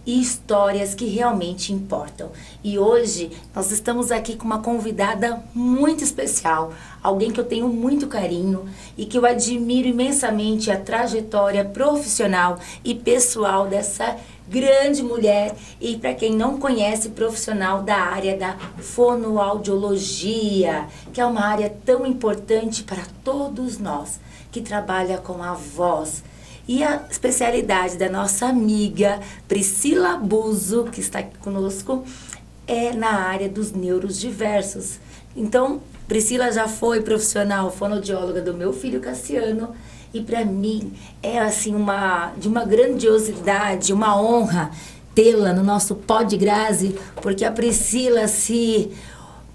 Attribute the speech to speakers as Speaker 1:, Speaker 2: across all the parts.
Speaker 1: e histórias que realmente importam. E hoje nós estamos aqui com uma convidada muito especial, alguém que eu tenho muito carinho e que eu admiro imensamente a trajetória profissional e pessoal dessa grande mulher e, para quem não conhece, profissional da área da fonoaudiologia, que é uma área tão importante para todos nós, que trabalha com a voz. E a especialidade da nossa amiga Priscila Buso, que está aqui conosco, é na área dos neurodiversos. Então, Priscila já foi profissional fonoaudióloga do meu filho Cassiano, e para mim é assim de uma grandiosidade, uma honra tê-la no nosso Podgrazi, porque a Priscila, se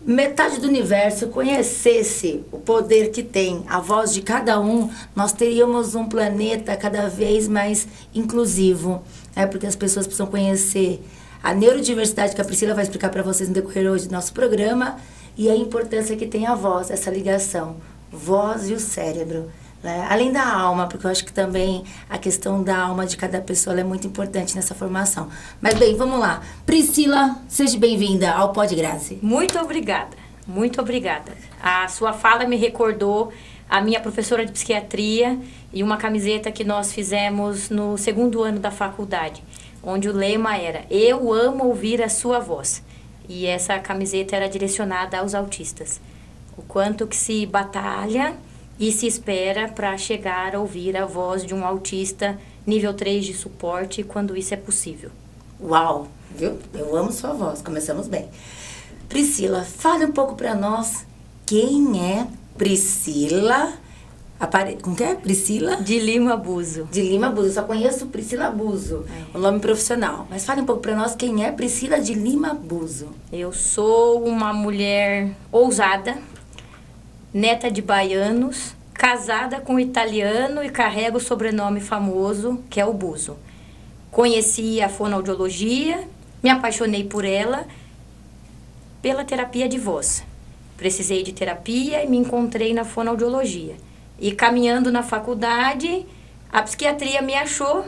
Speaker 1: metade do universo conhecesse o poder que tem a voz de cada um, nós teríamos um planeta cada vez mais inclusivo, né? Porque as pessoas precisam conhecer a neurodiversidade que a Priscila vai explicar para vocês no decorrer hoje do nosso programa e a importância que tem a voz, essa ligação, voz e o cérebro. Né? Além da alma, porque eu acho que também a questão da alma de cada pessoa é muito importante nessa formação. Mas bem, vamos lá. Priscila, seja bem-vinda ao Podgrazi.
Speaker 2: Muito obrigada, muito obrigada. A sua fala me recordou a minha professora de psiquiatria e uma camiseta que nós fizemos no 2º ano da faculdade, onde o lema era: eu amo ouvir a sua voz. E essa camiseta era direcionada aos autistas. O quanto que se batalha e se espera para chegar a ouvir a voz de um autista nível 3 de suporte quando isso é possível.
Speaker 1: Uau, viu? Eu amo sua voz, começamos bem. Priscila, fale um pouco para nós quem é Priscila. Como que é? Priscila?
Speaker 2: De Lima Buso.
Speaker 1: De Lima Buso, eu só conheço Priscila Buso, o nome profissional. Mas fale um pouco para nós quem é Priscila de Lima Buso.
Speaker 2: Eu sou uma mulher ousada, neta de baianos, casada com um italiano e carrego o sobrenome famoso, que é o Buso. Conheci a fonoaudiologia, me apaixonei por ela, pela terapia de voz. Precisei de terapia e me encontrei na fonoaudiologia. E caminhando na faculdade, a psiquiatria me achou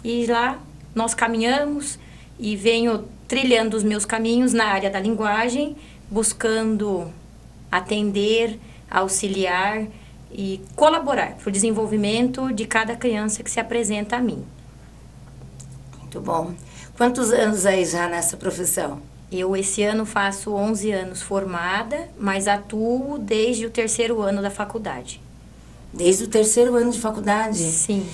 Speaker 2: e lá nós caminhamos e venho trilhando os meus caminhos na área da linguagem, buscando atender, auxiliar e colaborar para o desenvolvimento de cada criança que se apresenta a mim.
Speaker 1: Muito bom. Quantos anos aí já nessa profissão?
Speaker 2: Eu esse ano faço 11 anos formada, mas atuo desde o 3º ano da faculdade.
Speaker 1: Desde o 3º ano de faculdade?
Speaker 2: Sim.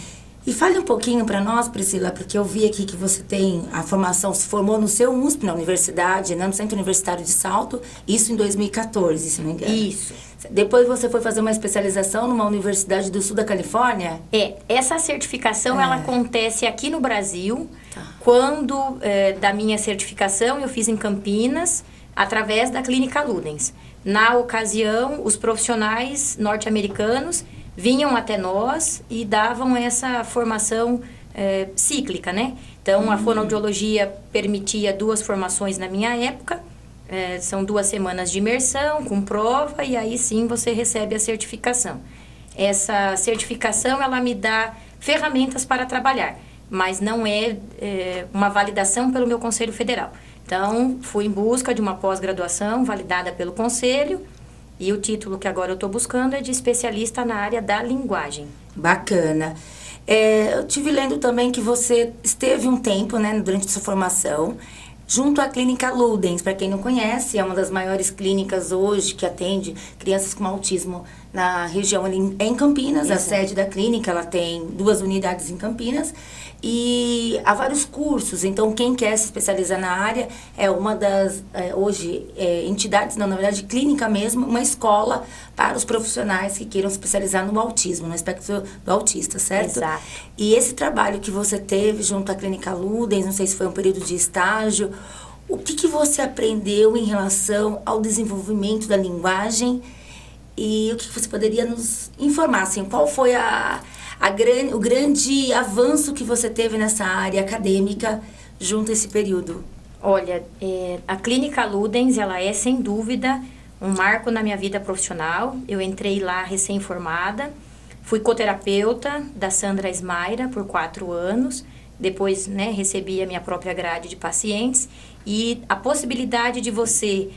Speaker 1: E fale um pouquinho para nós, Priscila, porque eu vi aqui que você tem a formação, se formou no seu USP, na universidade, né, no Centro Universitário de Salto, isso em 2014, se não me engano.
Speaker 2: Isso.
Speaker 1: Depois você foi fazer uma especialização numa universidade do sul da Califórnia?
Speaker 2: Essa certificação ela acontece aqui no Brasil. Tá. Quando da minha certificação eu fiz em Campinas, através da Clínica Ludens. Na ocasião, os profissionais norte-americanos vinham até nós e davam essa formação cíclica, né? Então, a fonoaudiologia permitia 2 formações na minha época. São 2 semanas de imersão, com prova, e aí sim você recebe a certificação. Essa certificação, ela me dá ferramentas para trabalhar, mas não é uma validação pelo meu Conselho Federal. Então, fui em busca de uma pós-graduação validada pelo Conselho, e o título que agora eu estou buscando é de especialista na área da linguagem.
Speaker 1: Bacana. Eu tive lendo também que você esteve um tempo, né, durante sua formação, junto à Clínica Ludens. Para quem não conhece, é uma das maiores clínicas hoje que atende crianças com autismo na região. É em Campinas, a sede da clínica, ela tem 2 unidades em Campinas. E há vários cursos, então quem quer se especializar na área é uma das, hoje, entidades, não, na verdade, clínica mesmo, uma escola para os profissionais que queiram se especializar no autismo, no espectro do autista, certo?
Speaker 2: Exato.
Speaker 1: E esse trabalho que você teve junto à Clínica Ludens, não sei se foi um período de estágio, o que você aprendeu em relação ao desenvolvimento da linguagem e o que você poderia nos informar, assim, qual foi o grande avanço que você teve nessa área acadêmica junto a esse período?
Speaker 2: Olha, a Clínica Ludens, ela é sem dúvida um marco na minha vida profissional. Eu entrei lá recém-formada, fui coterapeuta da Sandra Esmaira por 4 anos, depois, né, recebi a minha própria grade de pacientes, e a possibilidade de você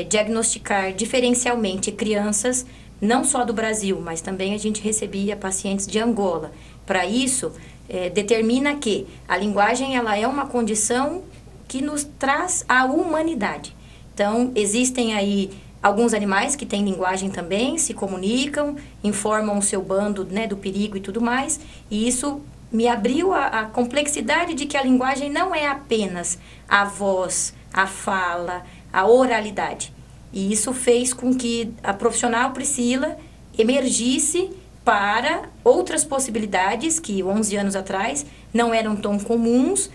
Speaker 2: diagnosticar diferencialmente crianças, não só do Brasil, mas também a gente recebia pacientes de Angola. Para isso, determina que a linguagem ela é uma condição que nos traz a humanidade. Então, existem aí alguns animais que têm linguagem também, se comunicam, informam o seu bando, né, do perigo e tudo mais, e isso me abriu a complexidade de que a linguagem não é apenas a voz, a fala, a oralidade. E isso fez com que a profissional Priscila emergisse para outras possibilidades que 11 anos atrás não eram tão comuns,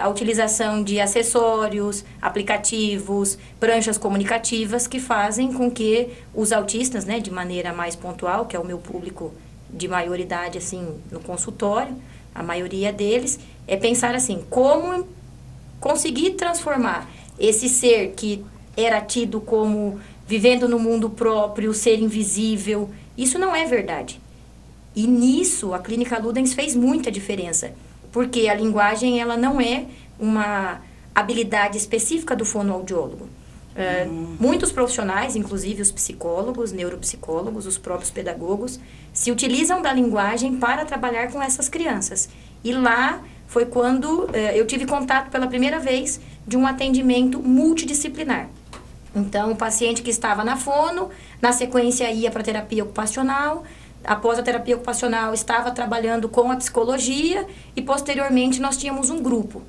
Speaker 2: a utilização de acessórios, aplicativos, pranchas comunicativas que fazem com que os autistas, né, de maneira mais pontual, que é o meu público de maioridade assim no consultório, a maioria deles, pensar assim, como conseguir transformar esse ser que era tido como vivendo no mundo próprio, ser invisível. Isso não é verdade. E nisso a Clínica Ludens fez muita diferença, porque a linguagem ela não é uma habilidade específica do fonoaudiólogo. Muitos profissionais, inclusive os psicólogos, neuropsicólogos, os próprios pedagogos, se utilizam da linguagem para trabalhar com essas crianças. E lá foi quando eu tive contato pela primeira vez de um atendimento multidisciplinar. Então, o paciente que estava na fono, na sequência ia para a terapia ocupacional, após a terapia ocupacional estava trabalhando com a psicologia e posteriormente nós tínhamos um grupo.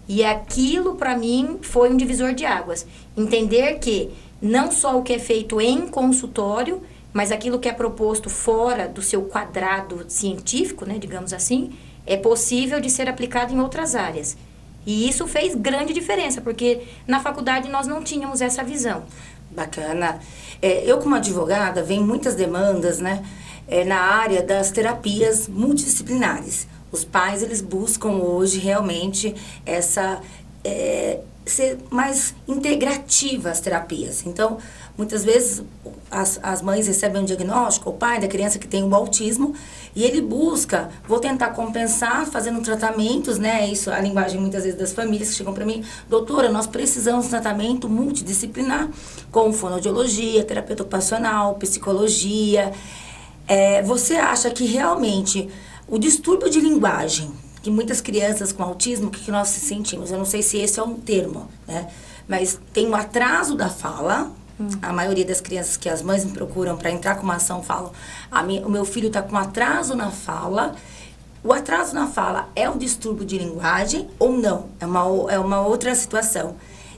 Speaker 2: E aquilo para mim foi um divisor de águas. Entender que não só o que é feito em consultório, mas aquilo que é proposto fora do seu quadrado científico, né, digamos assim, é possível de ser aplicado em outras áreas. E isso fez grande diferença, porque na faculdade nós não tínhamos essa visão.
Speaker 1: Bacana. Eu, como advogada, venho muitas demandas, né, na área das terapias multidisciplinares. Os pais, eles buscam hoje realmente ser mais integrativa as terapias. Então, muitas vezes as mães recebem um diagnóstico, o pai da criança que tem o autismo, e ele busca, vou tentar compensar fazendo tratamentos, né? Isso, a linguagem muitas vezes das famílias que chegam para mim, doutora, nós precisamos de tratamento multidisciplinar, com fonoaudiologia, terapeuta ocupacional, psicologia. Você acha que realmente o distúrbio de linguagem, que muitas crianças com autismo, o que nós sentimos? Eu não sei se esse é um termo, né? Mas tem um atraso da fala. A maioria das crianças que as mães me procuram para entrar com uma ação falam, o meu filho está com atraso na fala. O atraso na fala é um distúrbio de linguagem ou não? É uma outra situação.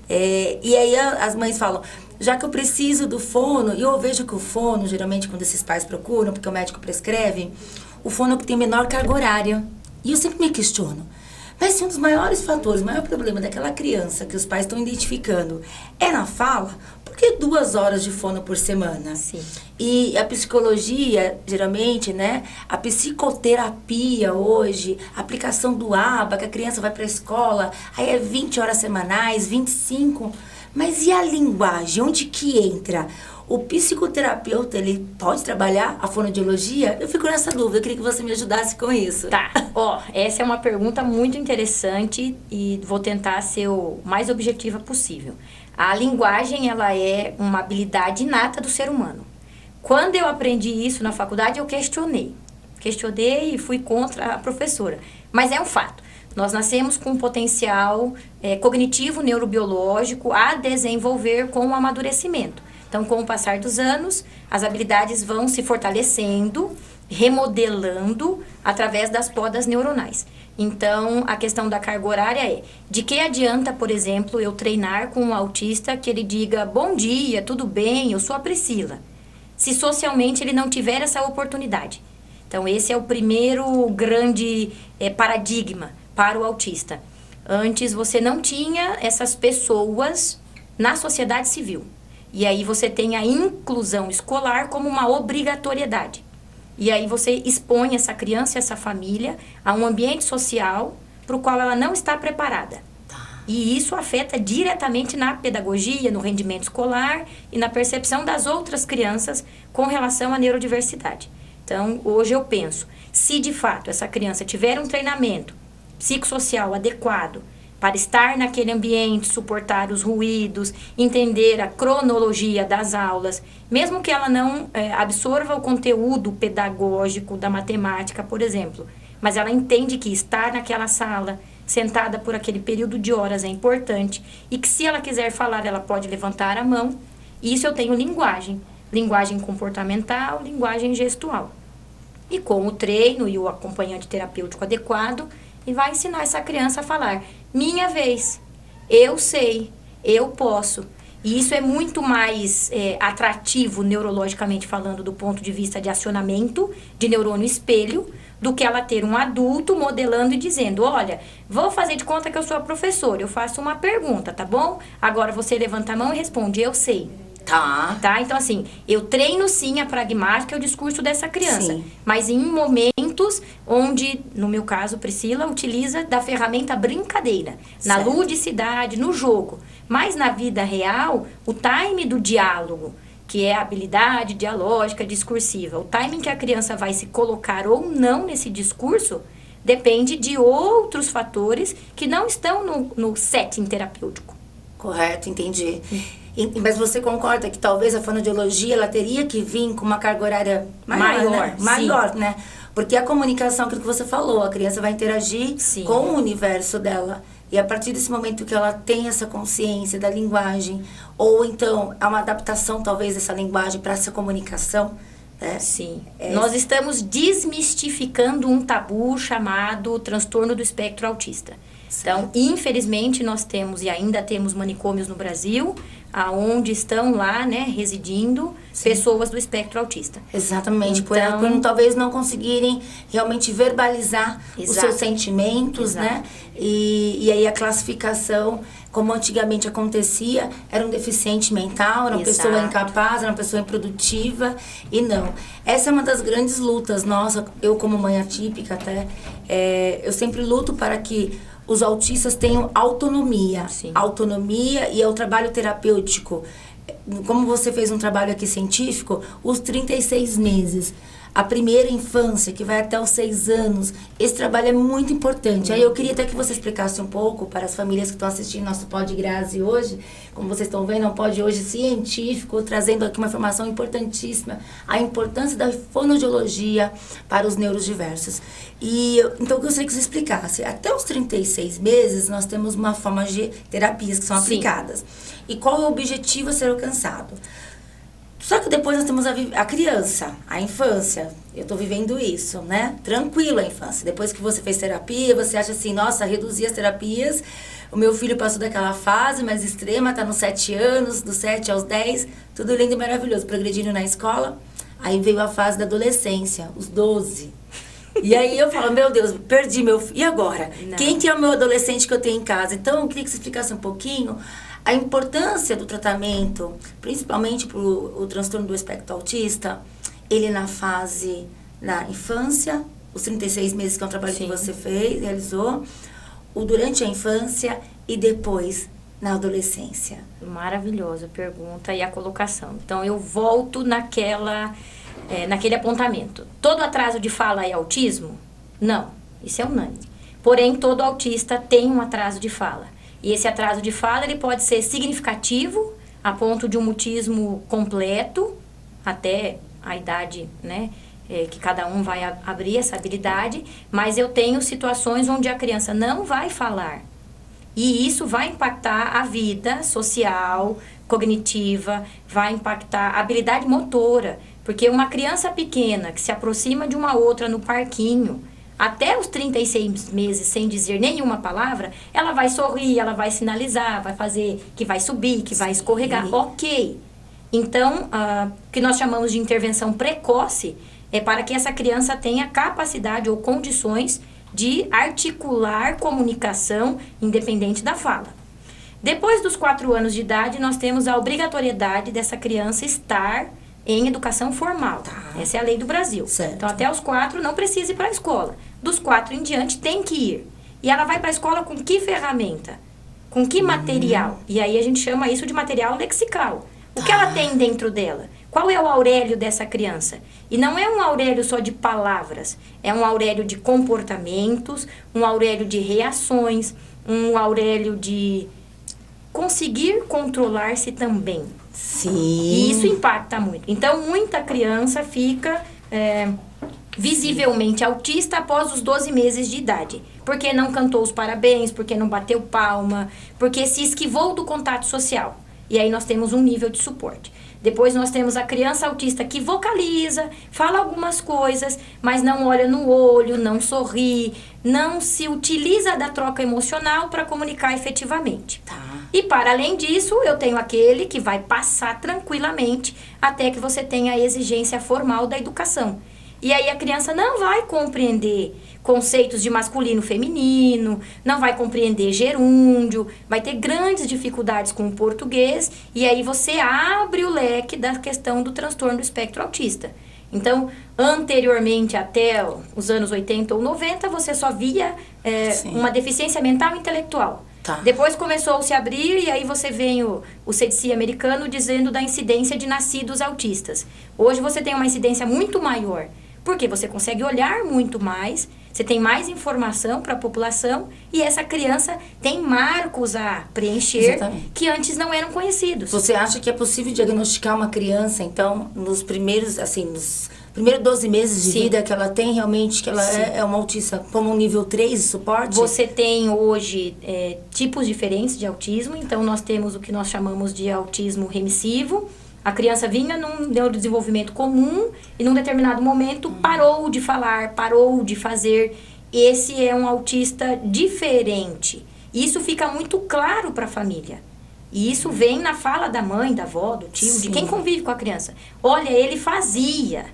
Speaker 1: E aí as mães falam, já que eu preciso do fono, e eu vejo que o fono, geralmente quando esses pais procuram, porque o médico prescreve, o fono que tem menor carga horária. E eu sempre me questiono, mas se um dos maiores fatores, o maior problema daquela criança que os pais estão identificando é na fala, por que 2 horas de fono por semana?
Speaker 2: Sim.
Speaker 1: E a psicologia, geralmente, né? A psicoterapia hoje, a aplicação do ABA, que a criança vai para a escola, aí é 20 horas semanais, 25. Mas e a linguagem? Onde que entra? O psicoterapeuta, ele pode trabalhar a fonoaudiologia? Eu fico nessa dúvida, eu queria que você me ajudasse com isso.
Speaker 2: Tá, essa é uma pergunta muito interessante e vou tentar ser o mais objetiva possível. A linguagem, ela é uma habilidade inata do ser humano. Quando eu aprendi isso na faculdade, eu questionei e fui contra a professora. Mas é um fato. Nós nascemos com um potencial cognitivo, neurobiológico a desenvolver com o amadurecimento. Então, com o passar dos anos, as habilidades vão se fortalecendo, remodelando através das podas neuronais. Então, a questão da carga horária de que adianta, por exemplo, eu treinar com um autista que ele diga, bom dia, tudo bem, eu sou a Priscila, se socialmente ele não tiver essa oportunidade. Então, esse é o primeiro grande paradigma para o autista. Antes, você não tinha essas pessoas na sociedade civil. E aí você tem a inclusão escolar como uma obrigatoriedade. E aí você expõe essa criança, essa família, a um ambiente social para o qual ela não está preparada. E isso afeta diretamente na pedagogia, no rendimento escolar e na percepção das outras crianças com relação à neurodiversidade. Então, hoje eu penso, se de fato essa criança tiver um treinamento psicossocial adequado para estar naquele ambiente, suportar os ruídos, entender a cronologia das aulas, mesmo que ela não absorva o conteúdo pedagógico da matemática, por exemplo, mas ela entende que estar naquela sala, sentada por aquele período de horas é importante e que se ela quiser falar, ela pode levantar a mão. Isso eu tenho linguagem comportamental, linguagem gestual. E com o treino e o acompanhante terapêutico adequado, e vai ensinar essa criança a falar: minha vez, eu sei, eu posso. E isso é muito mais atrativo neurologicamente falando, do ponto de vista de acionamento de neurônio espelho, do que ela ter um adulto modelando e dizendo: olha, vou fazer de conta que eu sou a professora, eu faço uma pergunta, tá bom? Agora você levanta a mão e responde: eu sei. Tá? Então, assim, eu treino sim a pragmática e o discurso dessa criança. Sim. Mas em momentos onde, no meu caso, Priscila utiliza da ferramenta brincadeira, certo, na ludicidade, no jogo. Mas na vida real, o time do diálogo, que é a habilidade dialógica discursiva, o timing que a criança vai se colocar ou não nesse discurso, depende de outros fatores que não estão no setting terapêutico.
Speaker 1: Correto, entendi. Mas você concorda que talvez a fonoaudiologia ela teria que vir com uma carga horária maior, né? Porque a comunicação, aquilo que você falou, a criança vai interagir com o universo dela. E a partir desse momento que ela tem essa consciência da linguagem, ou então há uma adaptação talvez dessa linguagem para essa comunicação, né?
Speaker 2: Sim. Nós estamos desmistificando um tabu chamado transtorno do espectro autista. Então, infelizmente, nós temos e ainda temos manicômios no Brasil, aonde estão lá, né, residindo pessoas do espectro autista.
Speaker 1: Exatamente, então, por talvez não conseguirem realmente verbalizar os seus sentimentos, né? E aí a classificação, como antigamente acontecia, era um deficiente mental, era uma pessoa incapaz, era uma pessoa improdutiva, e não. Essa é uma das grandes lutas nossa, eu como mãe atípica até, eu sempre luto para que os autistas tenham autonomia. Sim. Autonomia, e é o trabalho terapêutico. Como você fez um trabalho aqui científico, os 36 meses, a primeira infância, que vai até os 6 anos, esse trabalho é muito importante. Aí eu queria até que você explicasse um pouco para as famílias que estão assistindo nosso Pod Grazi hoje, como vocês estão vendo, é um pod hoje científico, trazendo aqui uma informação importantíssima, a importância da fonoaudiologia para os neurodiversos. E então eu gostaria que você explicasse, até os 36 meses nós temos uma forma de terapias que são aplicadas. E qual é o objetivo a ser alcançado? Só que depois nós temos a criança, a infância. Eu estou vivendo isso, né? Tranquilo a infância. Depois que você fez terapia, você acha assim, nossa, reduzi as terapias. O meu filho passou daquela fase mais extrema, está nos 7 anos, dos 7 aos 10. Tudo lindo e maravilhoso, progredindo na escola. Aí veio a fase da adolescência, os 12. E aí eu falo, meu Deus, perdi meu filho. E agora? Não. Quem que é o meu adolescente que eu tenho em casa? Então, eu queria que você explicasse um pouquinho a importância do tratamento, principalmente para o transtorno do espectro autista, ele na fase da infância, os 36 meses que é um trabalho que você fez, realizou, o durante a infância e depois na adolescência.
Speaker 2: Maravilhosa pergunta e a colocação. Então, eu volto naquele apontamento. Todo atraso de fala é autismo? Não, isso é unânime. Porém, todo autista tem um atraso de fala. E esse atraso de fala, ele pode ser significativo, a ponto de um mutismo completo, até a idade, né, que cada um vai abrir essa habilidade, mas eu tenho situações onde a criança não vai falar. E isso vai impactar a vida social, cognitiva, vai impactar a habilidade motora, porque uma criança pequena que se aproxima de uma outra no parquinho, até os 36 meses sem dizer nenhuma palavra, ela vai sorrir, ela vai sinalizar, vai fazer que vai subir, que vai escorregar. Ok. Então, o que nós chamamos de intervenção precoce é para que essa criança tenha capacidade ou condições de articular comunicação independente da fala. Depois dos 4 anos de idade, nós temos a obrigatoriedade dessa criança estar em educação formal. Essa é a lei do Brasil.
Speaker 1: Certo.
Speaker 2: Então, até os 4 não precisa ir para a escola. Dos 4 em diante tem que ir. E ela vai para a escola com que ferramenta? Com que material? E aí a gente chama isso de material lexical. O que ela tem dentro dela? qual é o Aurélio dessa criança? E não é um Aurélio só de palavras, é um Aurélio de comportamentos, um Aurélio de reações, um Aurélio de conseguir controlar-se também.
Speaker 1: Sim.
Speaker 2: E isso impacta muito. Então, muita criança fica visivelmente autista após os 12 meses de idade. Porque não cantou os parabéns, porque não bateu palma, porque se esquivou do contato social. E aí nós temos um nível de suporte. Depois nós temos a criança autista que vocaliza, fala algumas coisas, mas não olha no olho, não sorri, não se utiliza da troca emocional para comunicar efetivamente.
Speaker 1: Tá.
Speaker 2: E para além disso, eu tenho aquele que vai passar tranquilamente até que você tenha a exigência formal da educação. E aí a criança não vai compreender conceitos de masculino e feminino, não vai compreender gerúndio, vai ter grandes dificuldades com o português, e aí você abre o leque da questão do transtorno do espectro autista. Então, anteriormente, até os anos 80 ou 90, você só via uma deficiência mental e intelectual.
Speaker 1: Tá.
Speaker 2: Depois começou a se abrir, e aí você vem o CDC americano dizendo da incidência de nascidos autistas. Hoje você tem uma incidência muito maior, porque você consegue olhar muito mais, você tem mais informação para a população, e essa criança tem marcos a preencher. Exatamente. Que antes não eram conhecidos.
Speaker 1: Você acha que é possível diagnosticar uma criança, então, nos primeiros 12 meses de Sim. vida, que ela tem realmente, que ela é uma autista como um nível 3 de suporte?
Speaker 2: Você tem hoje tipos diferentes de autismo, então nós temos o que nós chamamos de autismo remissivo. A criança vinha num neurodesenvolvimento comum e num determinado momento parou de falar, parou de fazer. Esse é um autista diferente. Isso fica muito claro para a família. E isso vem na fala da mãe, da avó, do tio, Sim. de quem convive com a criança. Olha, ele fazia,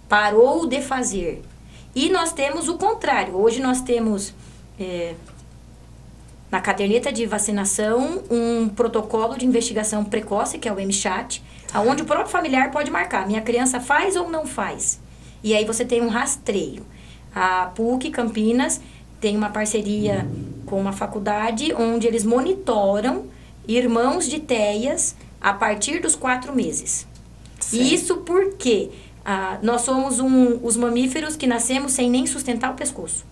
Speaker 2: parou de fazer. E nós temos o contrário. Hoje nós temos na caderneta de vacinação um protocolo de investigação precoce, que é o MCHAT, onde o próprio familiar pode marcar, minha criança faz ou não faz. E aí você tem um rastreio. A PUC Campinas tem uma parceria com uma faculdade onde eles monitoram irmãos de TEAs a partir dos 4 meses. E isso porque nós somos os mamíferos que nascemos sem nem sustentar o pescoço.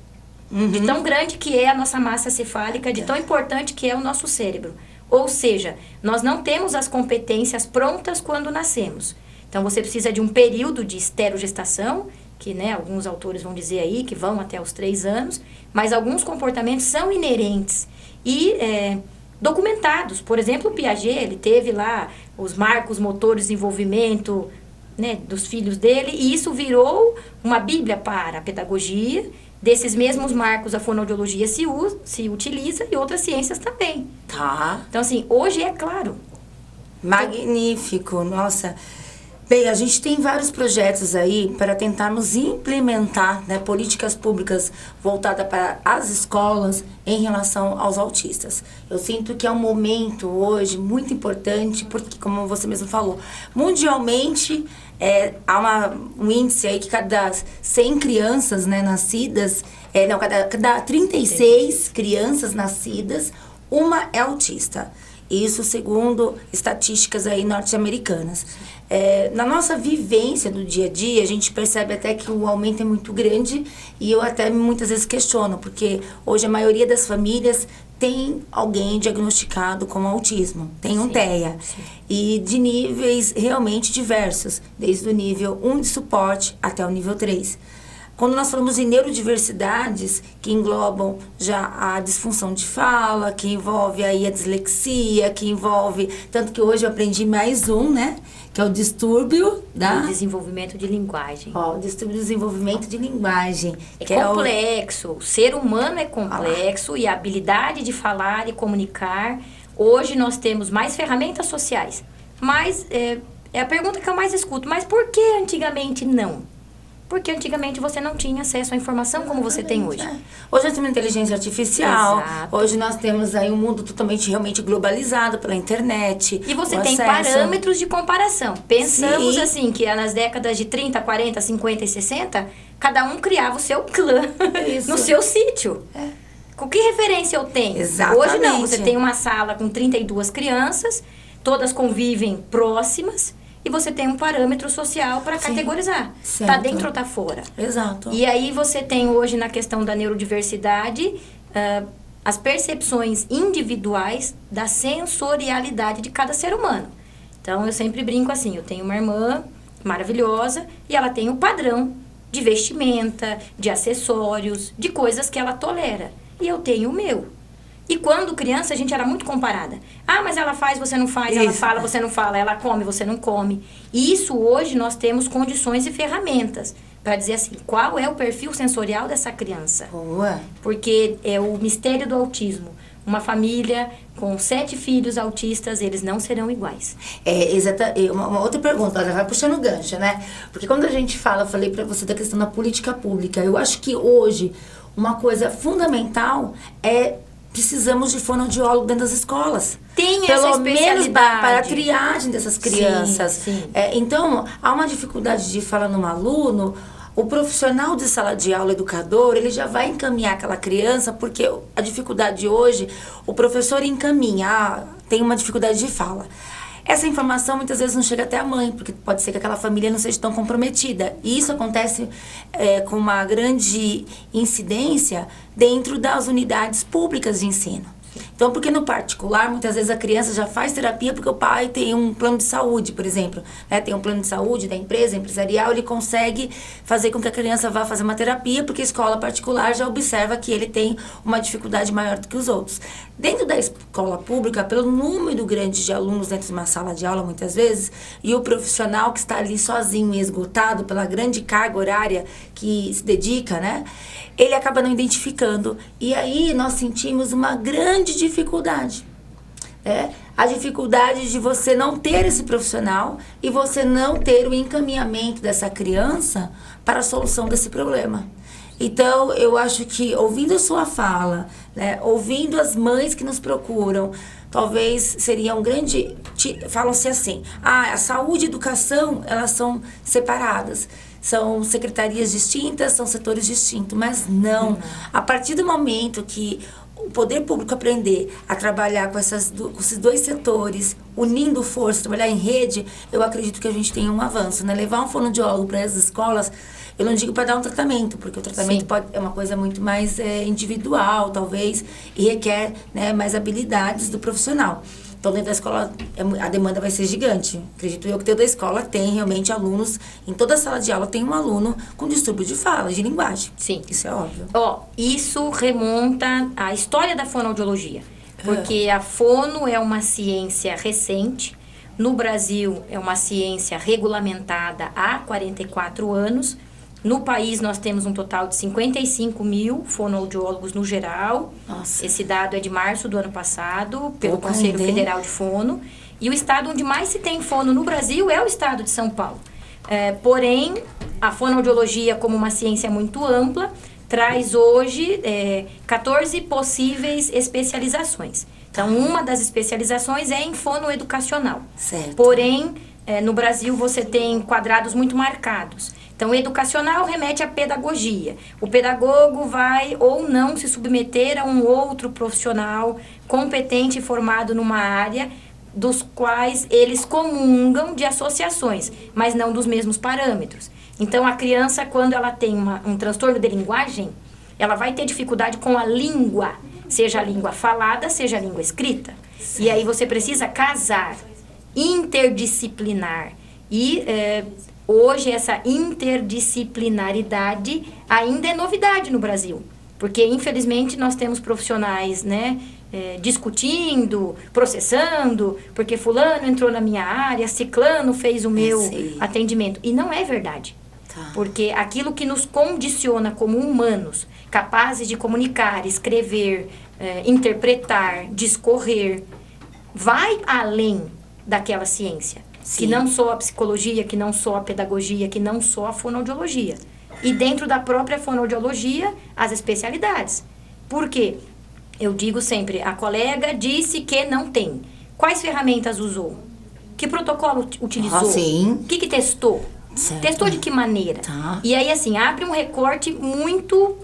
Speaker 2: De tão grande que é a nossa massa cefálica, de tão importante que é o nosso cérebro. Ou seja, nós não temos as competências prontas quando nascemos. Então, você precisa de um período de esterogestação, que alguns autores vão dizer aí que vão até os 3 anos, mas alguns comportamentos são inerentes e documentados. Por exemplo, o Piaget, ele teve lá os marcos motores de desenvolvimento dos filhos dele, e isso virou uma bíblia para a pedagogia. Desses mesmos marcos, a fonoaudiologia se utiliza e outras ciências também.
Speaker 1: Tá.
Speaker 2: Então, assim, hoje é claro.
Speaker 1: Magnífico, nossa. Bem, a gente tem vários projetos aí para tentarmos implementar políticas públicas voltadas para as escolas em relação aos autistas. Eu sinto que é um momento hoje muito importante, porque, como você mesmo falou, mundialmente há um índice aí que cada 100 crianças nascidas, cada 36 crianças nascidas, uma é autista. Isso segundo estatísticas aí norte-americanas. Na nossa vivência do dia a dia, a gente percebe até que o aumento é muito grande, e eu até muitas vezes questiono, porque hoje a maioria das famílias tem alguém diagnosticado com autismo, tem um TEA, e de níveis realmente diversos, desde o nível 1 de suporte até o nível 3. Quando nós falamos em neurodiversidades, que englobam já a disfunção de fala, que envolve aí a dislexia, que envolve... Tanto que hoje eu aprendi mais um, que é o distúrbio
Speaker 2: do desenvolvimento de linguagem.
Speaker 1: O distúrbio do desenvolvimento de linguagem.
Speaker 2: É complexo. O ser humano é complexo e a habilidade de falar e comunicar. Hoje nós temos mais ferramentas sociais. Mas é a pergunta que eu mais escuto. Mas por que antigamente não? Porque antigamente você não tinha acesso à informação como você tem hoje.
Speaker 1: Hoje nós temos inteligência artificial.
Speaker 2: Exato.
Speaker 1: Hoje nós temos aí um mundo totalmente realmente globalizado pela internet.
Speaker 2: E você tem parâmetros de comparação. Pensamos assim, que nas décadas de 30, 40, 50 e 60, cada um criava o seu clã no seu sítio. Com que referência eu tenho?
Speaker 1: Exatamente.
Speaker 2: Hoje não, você tem uma sala com 32 crianças, todas convivem próximas, e você tem um parâmetro social para categorizar. Tá dentro ou tá fora.
Speaker 1: Exato.
Speaker 2: E aí você tem hoje na questão da neurodiversidade as percepções individuais da sensorialidade de cada ser humano. Então eu sempre brinco assim, eu tenho uma irmã maravilhosa e ela tem um padrão de vestimenta, de acessórios, de coisas que ela tolera. E eu tenho o meu. E quando criança, a gente era muito comparada. Ah, mas ela faz, você não faz. Ela fala, você não fala. Ela come, você não come. E isso hoje nós temos condições e ferramentas para dizer assim, qual é o perfil sensorial dessa criança.
Speaker 1: Boa.
Speaker 2: Porque é o mistério do autismo. Uma família com 7 filhos autistas, eles não serão iguais.
Speaker 1: Uma outra pergunta, ela vai puxando o gancho, né? Porque quando a gente fala, eu falei pra você da questão da política pública, eu acho que hoje uma coisa fundamental é precisamos de fonoaudiólogo dentro das escolas.
Speaker 2: Tem essa especialidade.
Speaker 1: Pelo menos para a triagem dessas crianças.
Speaker 2: Sim.
Speaker 1: Então, há uma dificuldade de falar num aluno. O profissional de sala de aula, educador, ele já vai encaminhar aquela criança, porque a dificuldade hoje, o professor encaminha, tem uma dificuldade de fala. Essa informação muitas vezes não chega até a mãe, porque pode ser que aquela família não seja tão comprometida. E isso acontece com uma grande incidência dentro das unidades públicas de ensino. Então, porque no particular, muitas vezes a criança já faz terapia porque o pai tem um plano de saúde, por exemplo, né? Tem um plano de saúde da empresa empresarial, ele consegue fazer com que a criança vá fazer uma terapia, porque a escola particular já observa que ele tem uma dificuldade maior do que os outros. Dentro da escola pública, pelo número grande de alunos dentro de uma sala de aula, muitas vezes, e o profissional que está ali sozinho e esgotado pela grande carga horária que se dedica, né? Ele acaba não identificando. E aí nós sentimos uma grande dificuldade. A dificuldade de você não ter esse profissional e você não ter o encaminhamento dessa criança para a solução desse problema. Então, eu acho que ouvindo a sua fala, né, ouvindo as mães que nos procuram, talvez seria um grande... Falam-se assim, a saúde e a educação, elas são separadas. São secretarias distintas, são setores distintos, mas não. A partir do momento que o poder público aprender a trabalhar com esses 2 setores, unindo forças, trabalhar em rede, eu acredito que a gente tem um avanço, né? Levar um fonoaudiólogo para as escolas, eu não digo para dar um tratamento, porque o tratamento é uma coisa muito mais individual, talvez, e requer, né, mais habilidades do profissional. Então, dentro da escola, a demanda vai ser gigante. Acredito eu que dentro da escola tem realmente alunos, em toda a sala de aula tem um aluno com distúrbio de fala, de linguagem.
Speaker 2: Sim.
Speaker 1: Isso é óbvio.
Speaker 2: Isso remonta à história da fonoaudiologia. Porque a fono é uma ciência recente. No Brasil, é uma ciência regulamentada há 44 anos. No país, nós temos um total de 55 mil fonoaudiólogos no geral.
Speaker 1: Nossa.
Speaker 2: Esse dado é de março do ano passado, pelo Conselho Federal de Fono. E o estado onde mais se tem fono no Brasil é o estado de São Paulo. Porém, a fonoaudiologia, como uma ciência muito ampla, traz hoje 14 possíveis especializações. Então, uma das especializações é em fonoeducacional.
Speaker 1: Certo.
Speaker 2: Porém, no Brasil, você tem quadrados muito marcados. Então, educacional remete à pedagogia. O pedagogo vai ou não se submeter a um outro profissional competente e formado numa área dos quais eles comungam de associações, mas não dos mesmos parâmetros. Então, a criança, quando ela tem um transtorno de linguagem, ela vai ter dificuldade com a língua, seja a língua falada, seja a língua escrita. Sim. E aí você precisa casar, interdisciplinar. E hoje essa interdisciplinaridade ainda é novidade no Brasil. Porque, infelizmente, nós temos profissionais, né, discutindo, processando, porque fulano entrou na minha área, ciclano fez o meu atendimento. E não é verdade. Tá. Porque aquilo que nos condiciona como humanos, capazes de comunicar, escrever, interpretar, discorrer, vai além daquela ciência. Sim. Que não só a psicologia, que não só a pedagogia, que não só a fonoaudiologia. E dentro da própria fonoaudiologia, as especialidades. Por quê? Eu digo sempre, a colega disse que não tem. Quais ferramentas usou? Que protocolo utilizou?
Speaker 1: Sim.
Speaker 2: O que testou? Certo. Testou de que maneira?
Speaker 1: Tá.
Speaker 2: E aí, assim, abre um recorte muito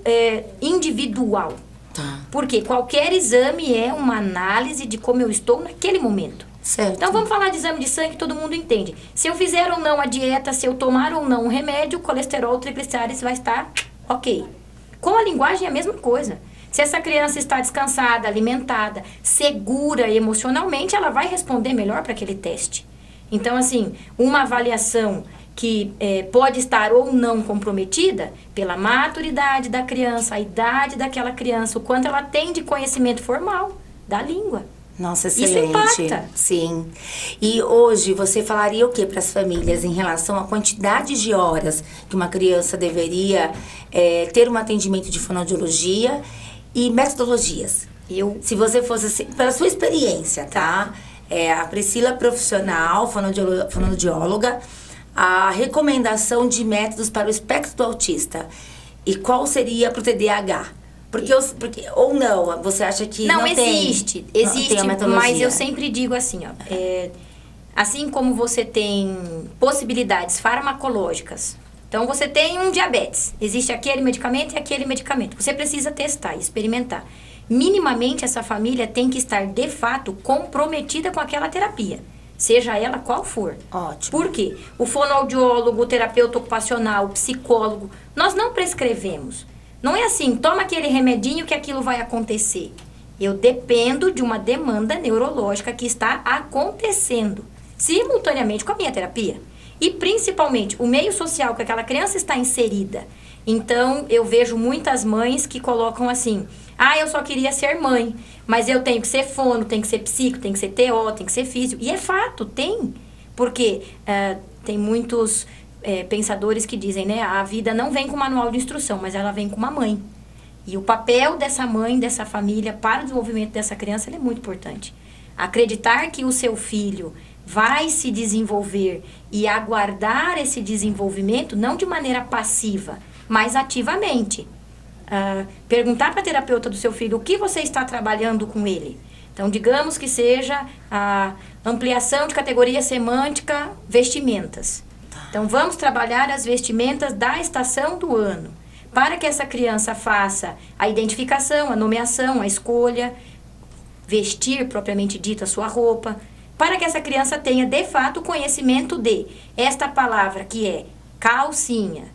Speaker 2: individual.
Speaker 1: Tá.
Speaker 2: Porque qualquer exame é uma análise de como eu estou naquele momento.
Speaker 1: Certo.
Speaker 2: Então, vamos falar de exame de sangue que todo mundo entende. Se eu fizer ou não a dieta, se eu tomar ou não um remédio, o colesterol, triglicérides vai estar ok. Com a linguagem é a mesma coisa. Se essa criança está descansada, alimentada, segura emocionalmente, ela vai responder melhor para aquele teste. Então, assim, uma avaliação que pode estar ou não comprometida pela maturidade da criança, a idade daquela criança, o quanto ela tem de conhecimento formal da língua.
Speaker 1: Nossa, excelente.
Speaker 2: Isso impacta.
Speaker 1: Sim. E hoje você falaria o que para as famílias em relação à quantidade de horas que uma criança deveria ter um atendimento de fonoaudiologia e metodologias? Se você fosse assim, pela sua experiência, tá? A Priscila profissional, fonoaudióloga, a recomendação de métodos para o espectro do autista. E qual seria para o TDAH? Porque ou não, você acha que não
Speaker 2: existe,
Speaker 1: tem,
Speaker 2: existe,
Speaker 1: não tem
Speaker 2: mas eu sempre digo assim, ó, assim como você tem possibilidades farmacológicas, então você tem um diabetes, existe aquele medicamento e aquele medicamento, você precisa testar e experimentar. Minimamente essa família tem que estar de fato comprometida com aquela terapia, seja ela qual for.
Speaker 1: Ótimo.
Speaker 2: Por quê? O fonoaudiólogo, o terapeuta ocupacional, o psicólogo, nós não prescrevemos. Não é assim, toma aquele remedinho que aquilo vai acontecer. Eu dependo de uma demanda neurológica que está acontecendo simultaneamente com a minha terapia. E principalmente o meio social que aquela criança está inserida. Então, eu vejo muitas mães que colocam assim, eu só queria ser mãe, mas eu tenho que ser fono, tenho que ser psico, tenho que ser TO, tenho que ser físio. E é fato, tem. Porque tem muitos pensadores que dizem, né, a vida não vem com manual de instrução, mas ela vem com uma mãe. E o papel dessa mãe, dessa família, para o desenvolvimento dessa criança, ele é muito importante. Acreditar que o seu filho vai se desenvolver e aguardar esse desenvolvimento, não de maneira passiva, mas ativamente. Perguntar para a terapeuta do seu filho o que você está trabalhando com ele. Então, digamos que seja a ampliação de categoria semântica vestimentas. Então, vamos trabalhar as vestimentas da estação do ano, para que essa criança faça a identificação, a nomeação, a escolha, vestir propriamente dito a sua roupa, para que essa criança tenha, de fato, o conhecimento de esta palavra que é calcinha,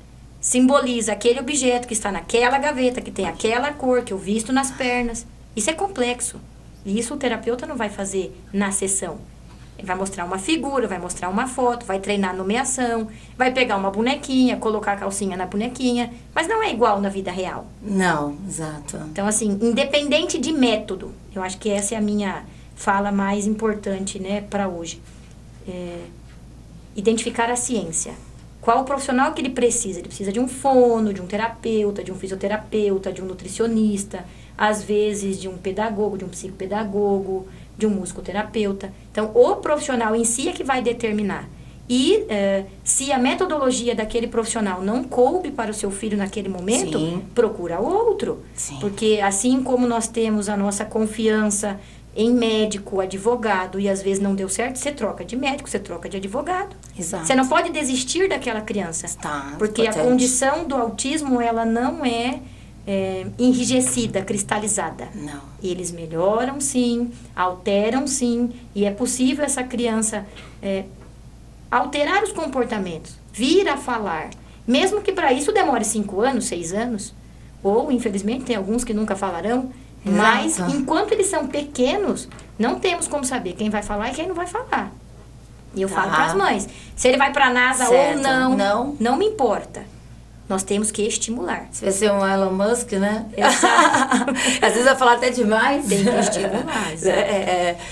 Speaker 2: simboliza aquele objeto que está naquela gaveta, que tem aquela cor, que eu visto nas pernas. Isso é complexo. E isso o terapeuta não vai fazer na sessão. Ele vai mostrar uma figura, vai mostrar uma foto, vai treinar a nomeação, vai pegar uma bonequinha, colocar a calcinha na bonequinha, mas não é igual na vida real.
Speaker 1: Não, exato.
Speaker 2: Então, assim, independente de método, eu acho que essa é a minha fala mais importante, né, para hoje. Identificar a ciência. Qual o profissional que ele precisa? Ele precisa de um fono, de um terapeuta, de um fisioterapeuta, de um nutricionista, às vezes de um pedagogo, de um psicopedagogo, de um musicoterapeuta. Então, o profissional em si é que vai determinar. E se a metodologia daquele profissional não coube para o seu filho naquele momento,
Speaker 1: Sim.
Speaker 2: procura outro.
Speaker 1: Sim.
Speaker 2: Porque assim como nós temos a nossa confiança em médico, advogado, e às vezes não deu certo, você troca de médico, você troca de advogado.
Speaker 1: Exato.
Speaker 2: Você não pode desistir daquela criança. Porque
Speaker 1: importante.
Speaker 2: a condição do autismo, ela não é enrijecida, cristalizada.
Speaker 1: Não.
Speaker 2: Eles melhoram sim, alteram sim, e é possível essa criança alterar os comportamentos, vir a falar, mesmo que para isso demore 5 anos, 6 anos, ou infelizmente tem alguns que nunca falarão, mas enquanto eles são pequenos, não temos como saber quem vai falar e quem não vai falar. E eu falo para as mães, se ele vai para a NASA
Speaker 1: certo.
Speaker 2: ou não me importa. Nós temos que estimular.
Speaker 1: Você vai ser um Elon Musk, né?
Speaker 2: Exato.
Speaker 1: Às vezes vai falar até demais.
Speaker 2: Tem que estimular.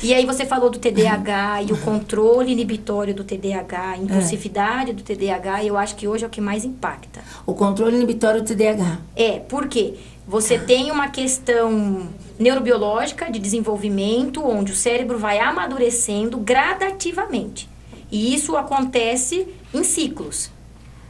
Speaker 2: E aí você falou do TDAH e o controle inibitório do TDAH, a impulsividade do TDAH, e eu acho que hoje é o que mais impacta.
Speaker 1: O controle inibitório do TDAH.
Speaker 2: Por quê? Você tem uma questão neurobiológica de desenvolvimento, onde o cérebro vai amadurecendo gradativamente. E isso acontece em ciclos.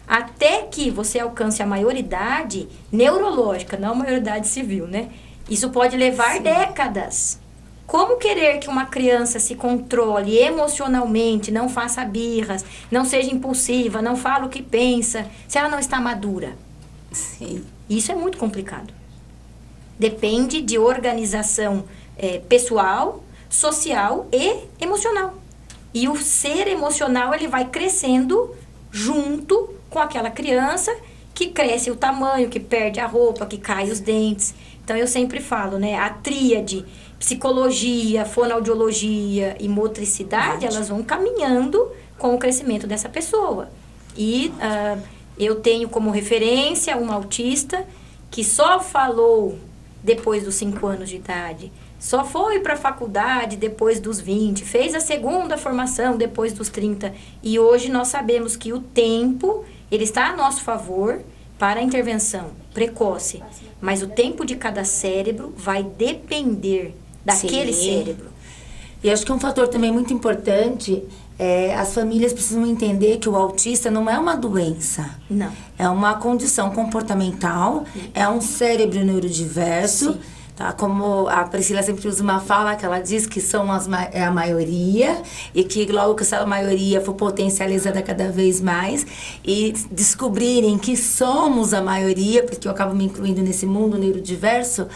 Speaker 2: Até que você alcance a maioridade neurológica, não a maioridade civil, né? Isso pode levar décadas. Como querer que uma criança se controle emocionalmente, não faça birras, não seja impulsiva, não fale o que pensa, se ela não está madura?
Speaker 1: Sim.
Speaker 2: Isso é muito complicado. Depende de organização pessoal, social e emocional. E o ser emocional, ele vai crescendo junto com aquela criança que cresce o tamanho, que perde a roupa, que cai os dentes. Então, eu sempre falo, né? A tríade, psicologia, fonoaudiologia e motricidade, elas vão caminhando com o crescimento dessa pessoa. E eu tenho como referência uma autista que só falou depois dos 5 anos de idade, só foi para a faculdade depois dos 20, fez a segunda formação depois dos 30. E hoje nós sabemos que o tempo, ele está a nosso favor para a intervenção precoce. Mas o tempo de cada cérebro vai depender daquele cérebro.
Speaker 1: E acho que um fator também muito importante as famílias precisam entender que o autista não é uma doença.
Speaker 2: Não.
Speaker 1: É uma condição comportamental, é um cérebro neurodiverso. Sim. Tá? Como a Priscila sempre usa uma fala que ela diz que são é a maioria e que logo que essa maioria for potencializada cada vez mais e descobrirem que somos a maioria, porque eu acabo me incluindo nesse mundo neurodiverso,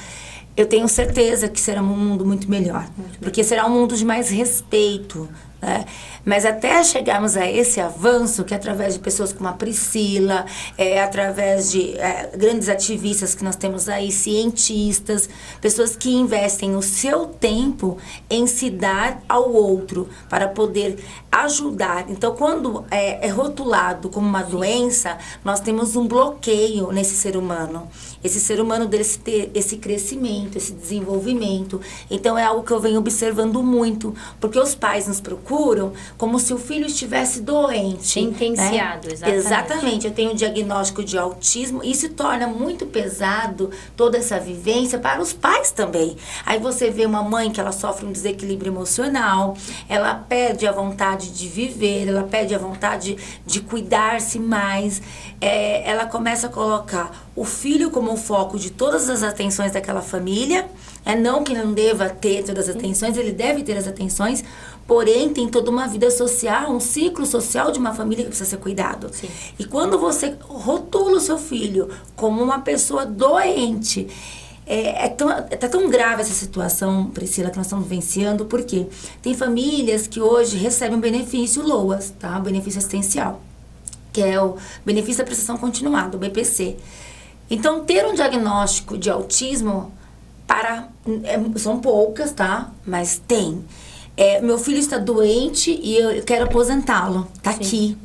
Speaker 1: eu tenho certeza que será um mundo muito melhor. Porque será um mundo de mais respeito, né? Mas até chegarmos a esse avanço, que é através de pessoas como a Priscila, através de grandes ativistas que nós temos aí, cientistas, pessoas que investem o seu tempo em se dar ao outro para poder ajudar. Então, quando é rotulado como uma doença, nós temos um bloqueio nesse ser humano. Esse ser humano dele ter esse crescimento, esse desenvolvimento. Então, é algo que eu venho observando muito, porque os pais nos procuram como se o filho estivesse doente.
Speaker 2: Sentenciado,
Speaker 1: né?
Speaker 2: exatamente.
Speaker 1: Exatamente. Eu tenho um diagnóstico de autismo e isso torna muito pesado toda essa vivência para os pais também. Aí você vê uma mãe que ela sofre um desequilíbrio emocional, ela perde a vontade de viver, ela perde a vontade de cuidar-se mais, ela começa a colocar o filho como o foco de todas as atenções daquela família. Não que não deva ter todas as atenções, ele deve ter as atenções, porém tem toda uma vida social, um ciclo social de uma família que precisa ser cuidado.
Speaker 2: Sim.
Speaker 1: E quando você rotula o seu filho como uma pessoa doente, tá tão grave essa situação, Priscila, que nós estamos vivenciando, porque tem famílias que hoje recebem um benefício LOAS, tá? Um benefício assistencial, que é o benefício da prestação continuada, o BPC. Então, ter um diagnóstico de autismo são poucas, tá? Mas tem. Meu filho está doente e eu quero aposentá-lo. Tá Sim. aqui.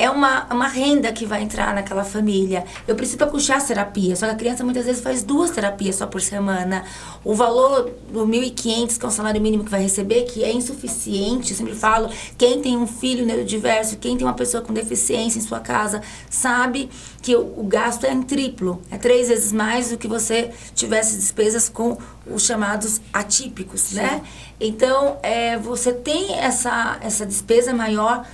Speaker 1: É uma renda que vai entrar naquela família. Eu preciso para puxar as terapias. Só que a criança muitas vezes faz 2 terapias só por semana. O valor do 1.500, que é o salário mínimo que vai receber, que é insuficiente. Eu sempre falo, quem tem um filho neurodiverso, quem tem uma pessoa com deficiência em sua casa, sabe que o gasto é em triplo. É 3 vezes mais do que você tivesse despesas com os chamados atípicos, Sim. né? Então, você tem essa despesa maior.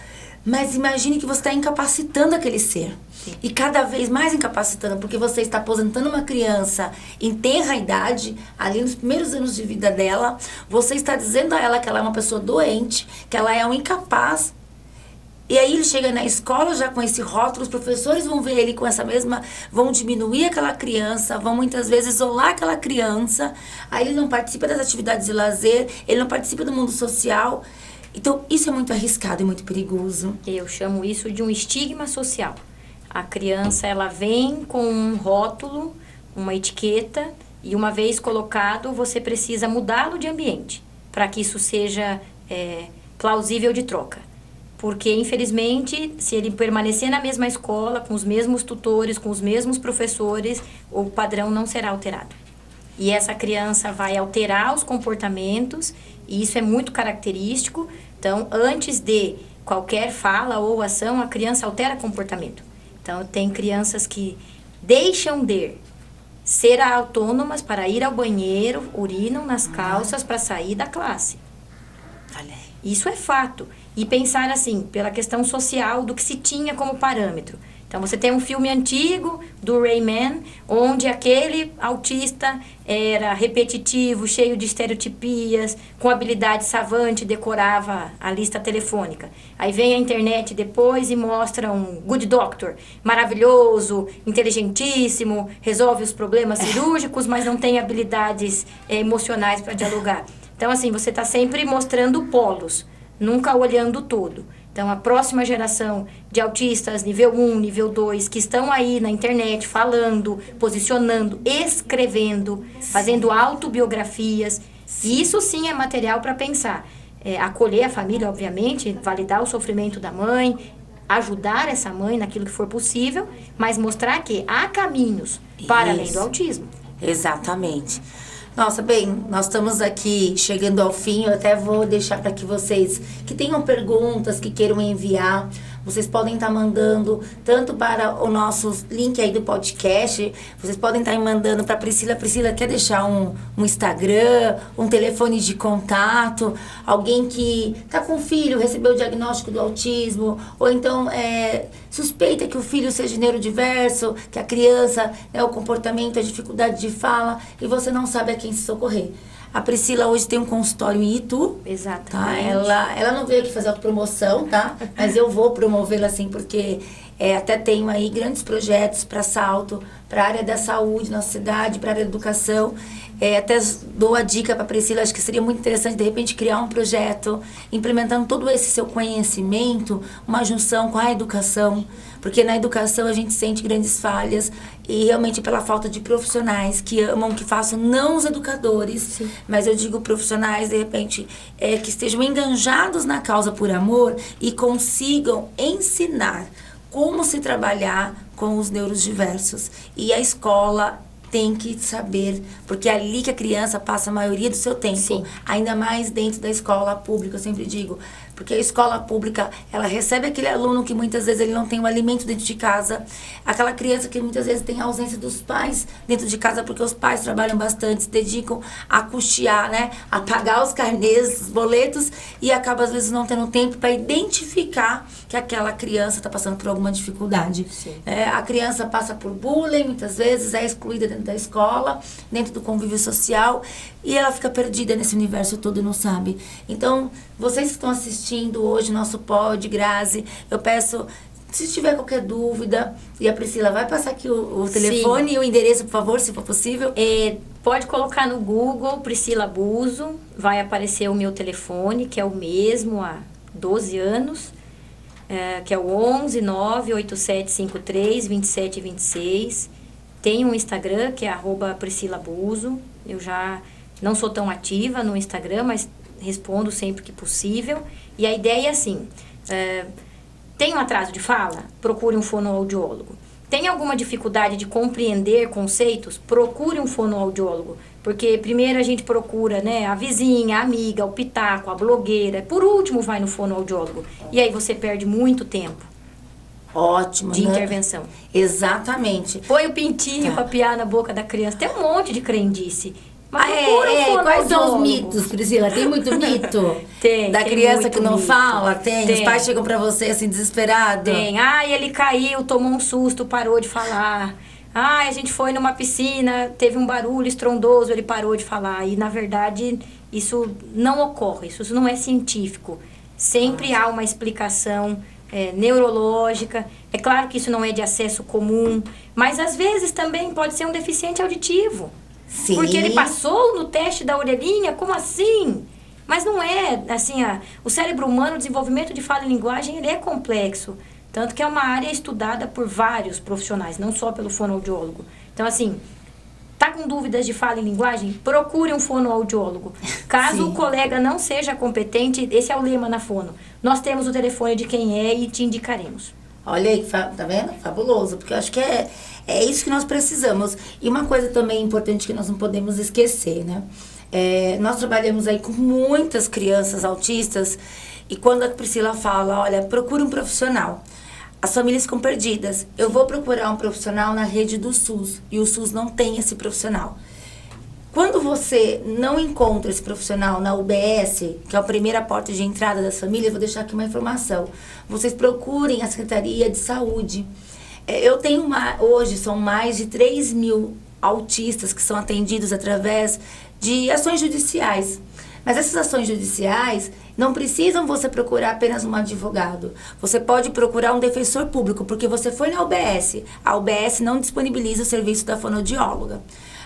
Speaker 1: Mas imagine que você está incapacitando aquele ser. Sim. E cada vez mais incapacitando, porque você está aposentando uma criança em tenra idade, ali nos primeiros anos de vida dela. Você está dizendo a ela que ela é uma pessoa doente, que ela é um incapaz. E aí ele chega na escola já com esse rótulo, os professores vão ver ele com essa mesma... Vão diminuir aquela criança, vão muitas vezes isolar aquela criança. Aí ele não participa das atividades de lazer, ele não participa do mundo social. Então, isso é muito arriscado e muito perigoso.
Speaker 2: Eu chamo isso de um estigma social. A criança, ela vem com um rótulo, uma etiqueta, e uma vez colocado, você precisa mudá-lo de ambiente, para que isso seja plausível de troca. Porque, infelizmente, se ele permanecer na mesma escola, com os mesmos tutores, com os mesmos professores, o padrão não será alterado. E essa criança vai alterar os comportamentos, e isso é muito característico. Então, antes de qualquer fala ou ação, a criança altera comportamento. Então, tem crianças que deixam de ser autônomas para ir ao banheiro, urinam nas calças para sair da classe. Isso é fato. E pensar assim, pela questão social do que se tinha como parâmetro. Então, você tem um filme antigo do Rayman, onde aquele autista era repetitivo, cheio de estereotipias, com habilidade savante, decorava a lista telefônica. Aí vem a internet depois e mostra um good doctor, maravilhoso, inteligentíssimo, resolve os problemas cirúrgicos, mas não tem habilidades emocionais para dialogar. Então, assim, você está sempre mostrando polos, nunca olhando todo. Então, a próxima geração de autistas, nível 1, nível 2, que estão aí na internet falando, posicionando, escrevendo, fazendo autobiografias. E isso sim é material para pensar. Acolher a família, obviamente, validar o sofrimento da mãe, ajudar essa mãe naquilo que for possível, mas mostrar que há caminhos para além do autismo.
Speaker 1: Exatamente. Nossa, bem, nós estamos aqui chegando ao fim. Eu até vou deixar para que vocês que tenham perguntas, que queiram enviar, vocês podem estar mandando tanto para o nosso link aí do podcast, vocês podem estar mandando para Priscila. Priscila, quer deixar um Instagram, um telefone de contato, alguém que está com filho, recebeu o diagnóstico do autismo, ou então suspeita que o filho seja neurodiverso, que a criança, o comportamento, a dificuldade de fala, e você não sabe a quem se socorrer. A Priscila hoje tem um consultório em Itu.
Speaker 2: Exatamente.
Speaker 1: Tá? Ela não veio aqui fazer autopromoção, tá? Mas eu vou promovê-la assim, porque até tenho aí grandes projetos para Salto, para a área da saúde na cidade, para a área da educação. Até dou a dica para a Priscila, acho que seria muito interessante, de repente, criar um projeto, implementando todo esse seu conhecimento, uma junção com a educação, porque na educação a gente sente grandes falhas, e realmente pela falta de profissionais que amam, que façam, não os educadores, sim, mas eu digo profissionais, de repente, que estejam enganjados na causa por amor e consigam ensinar como se trabalhar com os neurodiversos. E a escola tem que saber, porque é ali que a criança passa a maioria do seu tempo. Sim. Ainda mais dentro da escola pública, eu sempre digo. Porque a escola pública, ela recebe aquele aluno que muitas vezes ele não tem o alimento dentro de casa. Aquela criança que muitas vezes tem a ausência dos pais dentro de casa, porque os pais trabalham bastante, se dedicam a custear, né? A pagar os carnês, os boletos, e acaba às vezes não tendo tempo para identificar que aquela criança está passando por alguma dificuldade. A criança passa por bullying, muitas vezes, é excluída dentro da escola, dentro do convívio social, e ela fica perdida nesse universo todo e não sabe. Então, vocês que estão assistindo hoje nosso pod, Grazi, eu peço, se tiver qualquer dúvida, e a Priscila vai passar aqui o telefone, sim, e o endereço, por favor, se for possível.
Speaker 2: Pode colocar no Google Priscila Buso, vai aparecer o meu telefone, que é o mesmo há 12 anos, que é o 11 98753 2726. Tem um Instagram, que é @PriscilaBuso. Eu já não sou tão ativa no Instagram, mas respondo sempre que possível. E a ideia é assim, tem um atraso de fala? Procure um fonoaudiólogo. Tem alguma dificuldade de compreender conceitos? Procure um fonoaudiólogo. Porque primeiro a gente procura, né, a vizinha, a amiga, o pitaco, a blogueira. Por último vai no fonoaudiólogo. E aí você perde muito tempo.
Speaker 1: Ótimo,
Speaker 2: de intervenção.
Speaker 1: Exatamente.
Speaker 2: Põe o pintinho pra piar na boca da criança. Tem um monte de crendice.
Speaker 1: Mas quais são os mitos, Priscila? Tem muito mito?
Speaker 2: Tem.
Speaker 1: Da criança que não fala? Tem. Os pais chegam pra você assim, desesperados?
Speaker 2: Tem. Ele caiu, tomou um susto, parou de falar. A gente foi numa piscina, teve um barulho estrondoso, ele parou de falar. E, na verdade, isso não ocorre. Isso não é científico. Sempre há uma explicação neurológica. É claro que isso não é de acesso comum, mas às vezes também pode ser um deficiente auditivo.
Speaker 1: Sim.
Speaker 2: Porque ele passou no teste da orelhinha, como assim? Mas não é, assim, o cérebro humano, o desenvolvimento de fala e linguagem, ele é complexo. Tanto que é uma área estudada por vários profissionais, não só pelo fonoaudiólogo. Então, assim, tá com dúvidas de fala e linguagem? Procure um fonoaudiólogo. Caso Sim. o colega não seja competente, esse é o lema na Fono. Nós temos o telefone de quem é e te indicaremos.
Speaker 1: Olha aí, tá vendo? Fabuloso, porque eu acho que é isso que nós precisamos. E uma coisa também importante que nós não podemos esquecer, né? Nós trabalhamos aí com muitas crianças autistas, e quando a Priscila fala, olha, procure um profissional. As famílias ficam perdidas. Eu vou procurar um profissional na rede do SUS, e o SUS não tem esse profissional. Quando você não encontra esse profissional na UBS, que é a primeira porta de entrada das famílias, vou deixar aqui uma informação. Vocês procurem a Secretaria de Saúde. Eu tenho hoje são mais de 3 mil autistas que são atendidos através de ações judiciais. Mas essas ações judiciais não precisam você procurar apenas um advogado. Você pode procurar um defensor público, porque você foi na UBS. A UBS não disponibiliza o serviço da fonoaudióloga.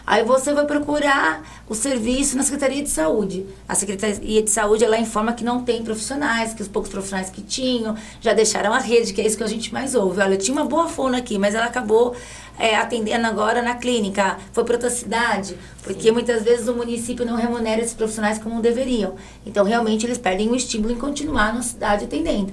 Speaker 1: Aí você vai procurar o serviço na Secretaria de Saúde. A Secretaria de Saúde, ela informa que não tem profissionais, que os poucos profissionais que tinham já deixaram a rede, que é isso que a gente mais ouve. Olha, eu tinha uma boa fono aqui, mas ela acabou atendendo agora na clínica, foi para outra cidade, porque muitas vezes o município não remunera esses profissionais como deveriam. Então, realmente, eles perdem o estímulo em continuar na cidade atendendo.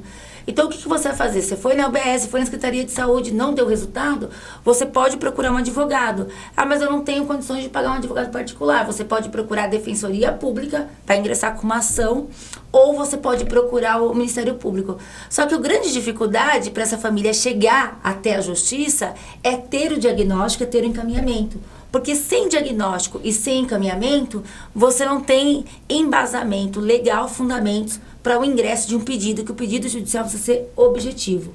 Speaker 1: Então, o que você vai fazer? Você foi na UBS, foi na Secretaria de Saúde, não deu resultado? Você pode procurar um advogado. Ah, mas eu não tenho condições de pagar um advogado particular. Você pode procurar a Defensoria Pública para ingressar com uma ação, ou você pode procurar o Ministério Público. Só que a grande dificuldade para essa família chegar até a justiça é ter o diagnóstico, é ter o encaminhamento. Porque sem diagnóstico e sem encaminhamento, você não tem embasamento legal, fundamentos para o ingresso de um pedido, que o pedido judicial precisa ser objetivo.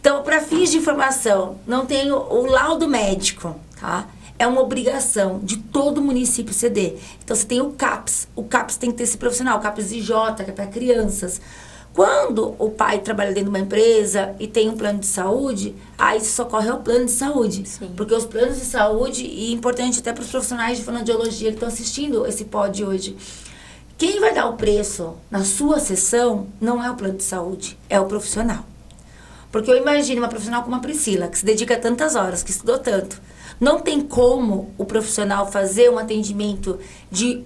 Speaker 1: Então, para fins de informação, não tem o laudo médico, tá? É uma obrigação de todo município ceder. Então, você tem o CAPS. O CAPS tem que ter esse profissional, o CAPS IJ, que é para crianças. Quando o pai trabalha dentro de uma empresa e tem um plano de saúde, aí se socorre ao plano de saúde.
Speaker 2: Sim.
Speaker 1: Porque os planos de saúde, e importante até para os profissionais de fonoaudiologia que estão assistindo esse pod hoje, quem vai dar o preço na sua sessão não é o plano de saúde, é o profissional. Porque eu imagino uma profissional como a Priscila, que se dedica a tantas horas, que estudou tanto. Não tem como o profissional fazer um atendimento de...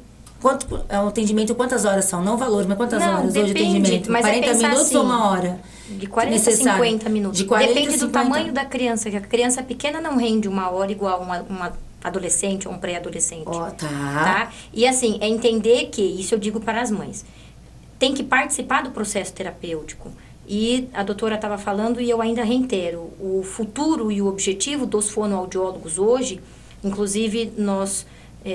Speaker 1: quantas horas são? Não valor, mas quantas horas hoje de atendimento?
Speaker 2: Mas
Speaker 1: 40 minutos
Speaker 2: assim,
Speaker 1: ou uma hora?
Speaker 2: De 40 a 50 minutos.
Speaker 1: De 40
Speaker 2: Depende
Speaker 1: a 50.
Speaker 2: do tamanho da criança, que a criança pequena não rende uma hora igual uma adolescente ou um pré-adolescente. Tá? E assim, é entender que, isso eu digo para as mães, tem que participar do processo terapêutico. E a doutora estava falando, e eu ainda reitero, o futuro e o objetivo dos fonoaudiólogos hoje, inclusive nós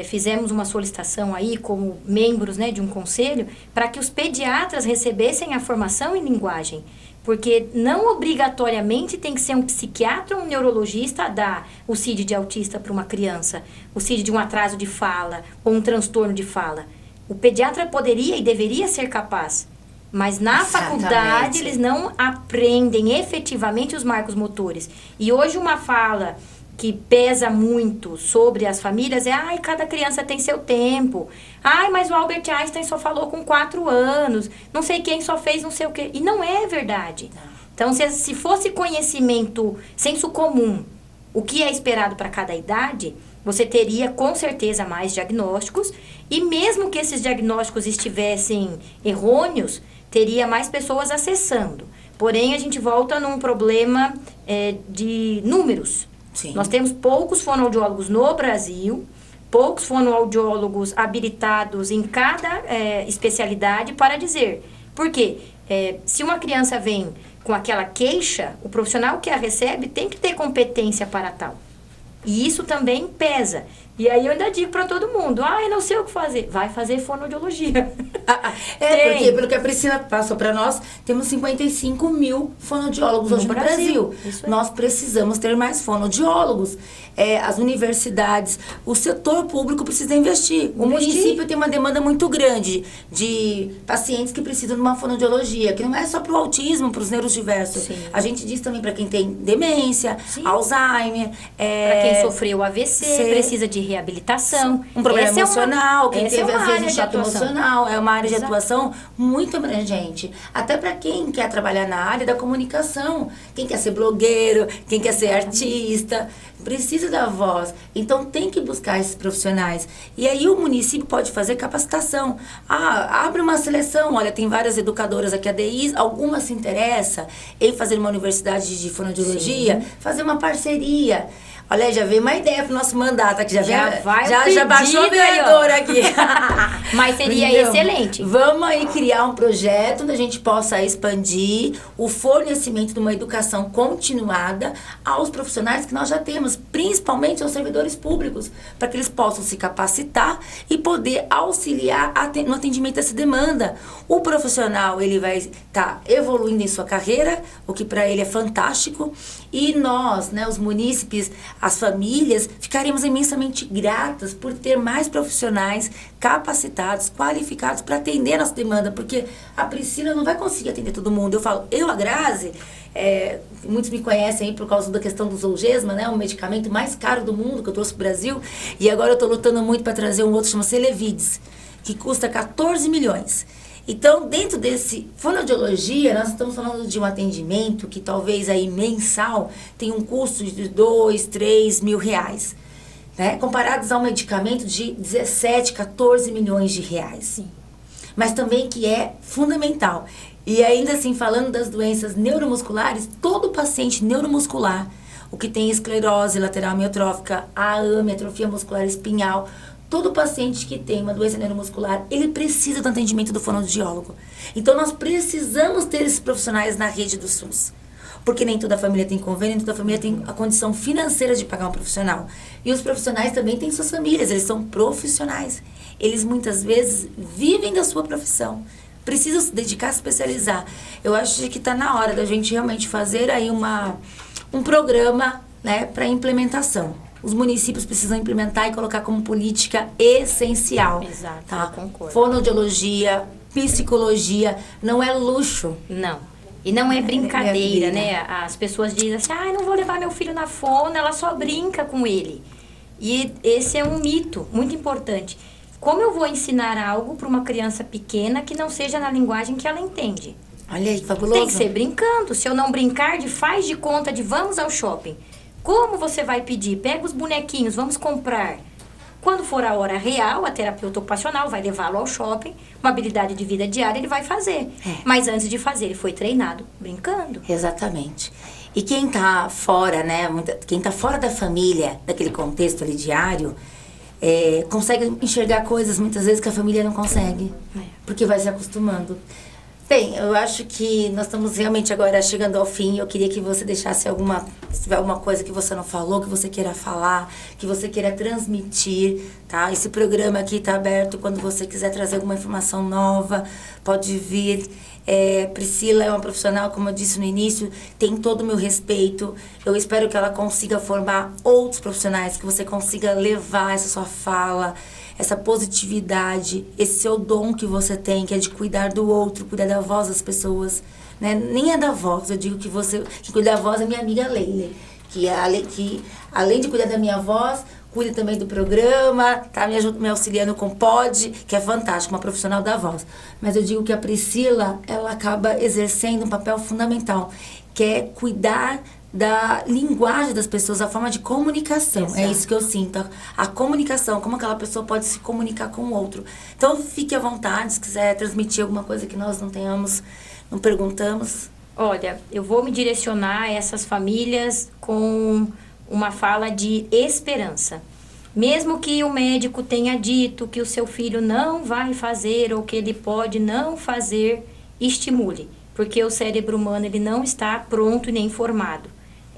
Speaker 2: fizemos uma solicitação aí como membros, né, de um conselho, para que os pediatras recebessem a formação em linguagem. Porque não obrigatoriamente tem que ser um psiquiatra ou um neurologista a dar o CID de autista para uma criança, o CID de um atraso de fala ou um transtorno de fala. O pediatra poderia e deveria ser capaz, mas na faculdade eles não aprendem efetivamente os marcos motores. E hoje uma fala que pesa muito sobre as famílias é: ai, cada criança tem seu tempo. Ai, mas o Albert Einstein só falou com 4 anos. Não sei quem só fez não sei o quê. E não é verdade. Então, se fosse conhecimento, senso comum, o que é esperado para cada idade, você teria com certeza mais diagnósticos. E mesmo que esses diagnósticos estivessem errôneos, teria mais pessoas acessando. Porém, a gente volta num problema de números.
Speaker 1: Sim.
Speaker 2: Nós temos poucos fonoaudiólogos no Brasil, poucos fonoaudiólogos habilitados em cada especialidade para dizer. Por quê? Se uma criança vem com aquela queixa, o profissional que a recebe tem que ter competência para tal. E isso também pesa. E aí eu ainda digo para todo mundo: eu não sei o que fazer. Vai fazer fonoaudiologia.
Speaker 1: Porque pelo que a Priscila passou para nós, temos 55 mil fonoaudiólogos hoje no Brasil. Nós precisamos ter mais fonoaudiólogos. As universidades, o setor público precisa investir. O município tem uma demanda muito grande de pacientes que precisam de uma fonoaudiologia, que não é só para o autismo, para os neurodiversos.
Speaker 2: Sim.
Speaker 1: A gente diz também para quem tem demência, Alzheimer.
Speaker 2: Para quem sofreu AVC, precisa de reabilitação.
Speaker 1: Um problema emocional, quem teve às vezes um choque
Speaker 2: atuação.
Speaker 1: emocional. É uma área de atuação muito abrangente. Até para quem quer trabalhar na área da comunicação. Quem quer ser blogueiro, quem quer ser artista, precisa da voz. Então tem que buscar esses profissionais. E aí o município pode fazer capacitação. Abre uma seleção. Olha, tem várias educadoras aqui, a DI, alguma se interessa em fazer uma universidade de fonoaudiologia, fazer uma parceria. Olha, já veio uma ideia pro nosso mandato aqui. Já baixou a vereadora aqui.
Speaker 2: Mas seria excelente.
Speaker 1: Vamos aí criar um projeto onde a gente possa expandir o fornecimento de uma educação continuada aos profissionais que nós já temos, principalmente aos servidores públicos, para que eles possam se capacitar e poder auxiliar no atendimento dessa demanda. O profissional, ele vai estar evoluindo em sua carreira, o que para ele é fantástico. E nós, né, os munícipes, as famílias, ficaremos imensamente gratas por ter mais profissionais capacitados, qualificados para atender a nossa demanda, porque a Priscila não vai conseguir atender todo mundo. Eu falo, a Grazi, muitos me conhecem aí por causa da questão do Zolgensma, né? O medicamento mais caro do mundo que eu trouxe pro Brasil, e agora eu estou lutando muito para trazer um outro que chama Celevides, que custa 14 milhões. Então, dentro desse fonoaudiologia, nós estamos falando de um atendimento que talvez aí mensal tenha um custo de 2, 3 mil reais, né? Comparados a um medicamento de 17, 14 milhões de reais. Sim. Mas também que é fundamental. E ainda assim, falando das doenças neuromusculares, todo paciente neuromuscular, o que tem esclerose lateral amiotrófica, AAME, atrofia muscular espinhal, todo paciente que tem uma doença neuromuscular, ele precisa do atendimento do fonoaudiólogo. Então, nós precisamos ter esses profissionais na rede do SUS. Porque nem toda família tem convênio, nem toda família tem a condição financeira de pagar um profissional. E os profissionais também têm suas famílias, eles são profissionais. Eles, muitas vezes, vivem da sua profissão. Precisam se dedicar a se especializar. Eu acho que está na hora da gente realmente fazer aí um programa, né, para implementação. Os municípios precisam implementar e colocar como política essencial.
Speaker 2: Exato,
Speaker 1: tá?
Speaker 2: eu concordo.
Speaker 1: Fonoaudiologia, psicologia, não é luxo.
Speaker 2: Não. E não é brincadeira, né? As pessoas dizem assim, não vou levar meu filho na fono, ela só brinca com ele. E esse é um mito muito importante. Como eu vou ensinar algo para uma criança pequena que não seja na linguagem que ela entende?
Speaker 1: Olha aí, fabuloso.
Speaker 2: Tem que ser brincando. Se eu não brincar, faz de conta de vamos ao shopping. Como você vai pedir? Pega os bonequinhos, vamos comprar. Quando for a hora real, a terapeuta ocupacional vai levá-lo ao shopping, uma habilidade de vida diária ele vai fazer. Mas antes de fazer, ele foi treinado brincando.
Speaker 1: Exatamente. E quem tá fora, né, quem tá fora da família, daquele contexto ali diário, consegue enxergar coisas muitas vezes que a família não consegue, porque vai se acostumando. Bem, eu acho que nós estamos realmente agora chegando ao fim. Eu queria que você deixasse se tiver alguma coisa que você não falou, que você queira falar, que você queira transmitir, tá? Esse programa aqui está aberto quando você quiser trazer alguma informação nova, pode vir. Priscila é uma profissional, como eu disse no início, tem todo o meu respeito. Eu espero que ela consiga formar outros profissionais, que você consiga levar essa sua fala, essa positividade, esse seu dom que você tem, que é de cuidar do outro, cuidar da voz das pessoas, né? Nem é da voz, eu digo que que cuida da voz é minha amiga Leila, que além de cuidar da minha voz, cuida também do programa, tá me auxiliando com pod, que é fantástico, uma profissional da voz. Mas eu digo que a Priscila, ela acaba exercendo um papel fundamental, que é cuidar da linguagem das pessoas, a forma de comunicação. Exato. É isso que eu sinto. A comunicação, como aquela pessoa pode se comunicar com o outro. Então, fique à vontade, se quiser transmitir alguma coisa que nós não perguntamos.
Speaker 2: Olha, eu vou me direcionar a essas famílias com uma fala de esperança. Mesmo que o médico tenha dito que o seu filho não vai fazer ou que ele pode não fazer, estimule. Porque o cérebro humano ele não está pronto e nem formado.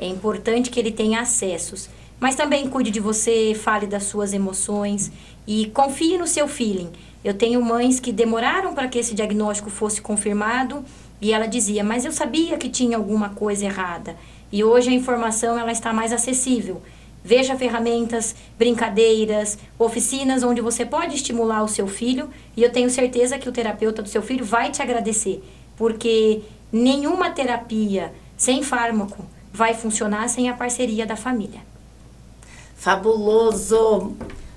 Speaker 2: É importante que ele tenha acessos. Mas também cuide de você, fale das suas emoções e confie no seu feeling. Eu tenho mães que demoraram para que esse diagnóstico fosse confirmado e ela dizia, mas eu sabia que tinha alguma coisa errada. E hoje a informação ela está mais acessível. Veja ferramentas, brincadeiras, oficinas onde você pode estimular o seu filho e eu tenho certeza que o terapeuta do seu filho vai te agradecer. Porque nenhuma terapia sem fármaco vai funcionar sem a parceria da família.
Speaker 1: Fabuloso!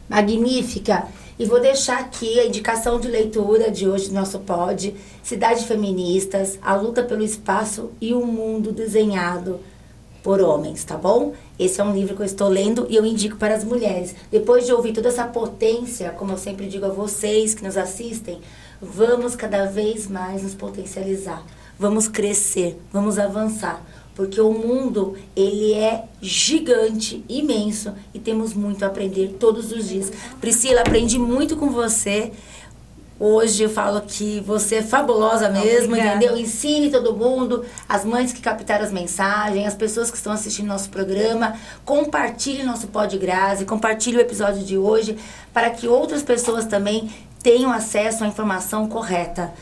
Speaker 1: Magnífica! E vou deixar aqui a indicação de leitura de hoje do nosso pod, Cidades Feministas, a luta pelo espaço e o mundo desenhado por homens, tá bom? Esse é um livro que eu estou lendo e eu indico para as mulheres. Depois de ouvir toda essa potência, como eu sempre digo a vocês que nos assistem, vamos cada vez mais nos potencializar, vamos crescer, vamos avançar, porque o mundo, ele é gigante, imenso e temos muito a aprender todos os dias. Priscila, aprendi muito com você. Hoje eu falo que você é fabulosa mesmo, entendeu? Ensine todo mundo, as mães que captaram as mensagens, as pessoas que estão assistindo nosso programa. Compartilhe nosso Pod Grazi, compartilhe o episódio de hoje para que outras pessoas também tenham acesso à informação correta.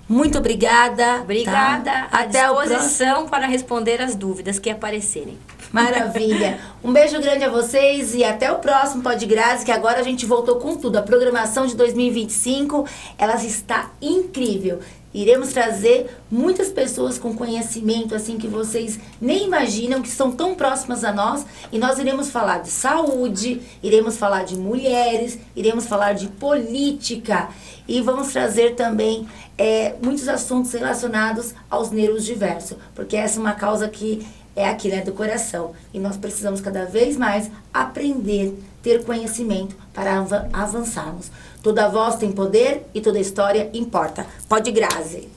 Speaker 1: Muito obrigada.
Speaker 2: Obrigada.
Speaker 1: Tá?
Speaker 2: À disposição para responder as dúvidas que aparecerem.
Speaker 1: Maravilha. Um beijo grande a vocês e até o próximo Pod Grazi, que agora a gente voltou com tudo. A programação de 2025, ela está incrível. Iremos trazer muitas pessoas com conhecimento, assim, que vocês nem imaginam, que são tão próximas a nós. E nós iremos falar de saúde, iremos falar de mulheres, iremos falar de política. E vamos trazer também muitos assuntos relacionados aos neurodiversos. Porque essa é uma causa que é aqui, né, do coração. E nós precisamos cada vez mais aprender, ter conhecimento para avançarmos. Toda voz tem poder e toda história importa. Pod Grazi.